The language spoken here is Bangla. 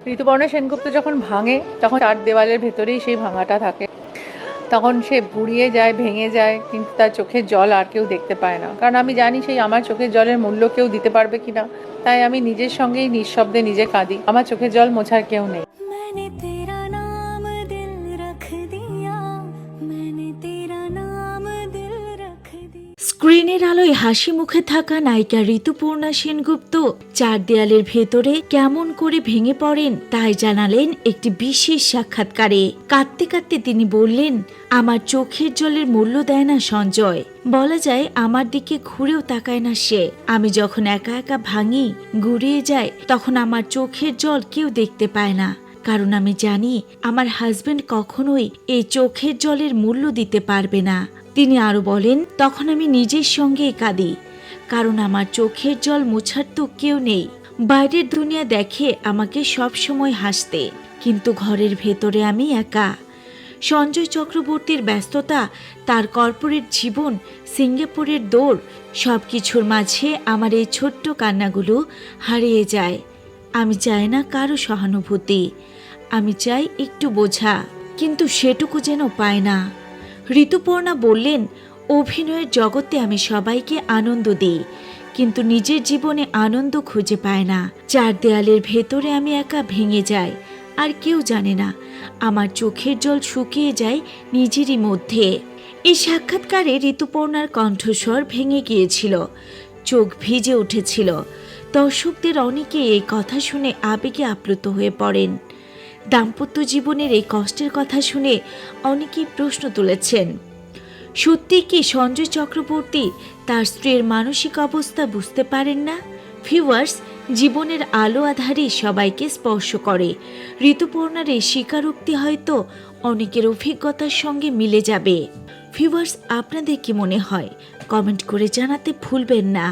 ঋতুপর্ণা সেনগুপ্ত যখন ভাঙে তখন 4 দেওয়ালের ভেতরেই সেই ভাঙাটা থাকে। তখন সে বুড়িয়ে যায়, ভেঙে যায়, কিন্তু তার চোখের জল আর কেউ দেখতে পায় না। কারণ আমি জানি সেই আমার চোখের জলের মূল্য কেউ দিতে পারবে কিনা। তাই আমি নিজের সঙ্গেই নিঃশব্দে নিজে কাঁদি। আমার চোখের জল মোছার কেউ নেই। मैंने तेरा नाम दिल रख दिया, मैंने तेरा नाम दिल रख दिया। স্ক্রিনের আলোয় হাসি মুখে থাকা নায়িকা ঋতুপর্ণা সেনগুপ্ত 4 দেয়ালের ভেতরে কেমন করে ভেঙে পড়েন তাই জানালেন একটি বিশেষ সাক্ষাৎকারে। কাঁদতে কাঁদতে তিনি বললেন, আমার চোখের জলের মূল্য দেয় না সঞ্জয়। বলা যায় আমার দিকে ঘুরেও তাকায় না সে। আমি যখন একা একা ভাঙি, গুড়িয়ে যায়, তখন আমার চোখের জল কেউ দেখতে পায় না। কারণ আমি জানি আমার হাজবেন্ড কখনোই এই চোখের জলের মূল্য দিতে পারবে না। তিনি আরো বলেন, তখন আমি নিজের সঙ্গেই কাঁদি, কারণ আমার চোখের জল মোছার তো কেউ নেই। বাইরের দুনিয়া দেখে আমাকে সব সময় হাসতে, কিন্তু ঘরের ভেতরে আমি একা। সঞ্জয় চক্রবর্তীর ব্যস্ততা, তার কর্পোরেট জীবন, সিঙ্গাপুরের দৌড়, সবকিছুর মাঝে আমার এই ছোট্ট কান্নাগুলো হারিয়ে যায়। আমি চাই না কারো সহানুভূতি, আমি চাই একটু বোঝা, কিন্তু সেটুকু যেন পাই না। ঋতুপর্ণা বললেন, অভিনয়ের জগতে আমি সবাইকে আনন্দ দিই, কিন্তু নিজের জীবনে আনন্দ খুঁজে পায় না। 4 দেয়ালের ভেতরে আমি একা ভেঙে যাই, আর কেউ জানে না আমার চোখের জল শুকিয়ে যায় নিজেরই মধ্যে। এই সাক্ষাৎকারে ঋতুপর্ণার কণ্ঠস্বর ভেঙে গিয়েছিল, চোখ ভিজে উঠেছিল। দর্শকদের অনেকে এই কথা শুনে আবেগে আপ্লুত হয়ে পড়েন। দাম্পত্য জীবনের এই কষ্টের কথা শুনে অনেকেই প্রশ্ন তুলেছেন, সত্যি কি সঞ্জয় চক্রবর্তী তার স্ত্রীর মানসিক অবস্থা বুঝতে পারেন না? ভিউয়ার্স, জীবনের আলো আধারে সবাইকে স্পর্শ করে। ঋতুপর্ণার এই স্বীকারোক্তি হয়তো অনেকের অভিজ্ঞতার সঙ্গে মিলে যাবে। ভিউয়ার্স, আপনাদের কি মনে হয়? কমেন্ট করে জানাতে ভুলবেন না।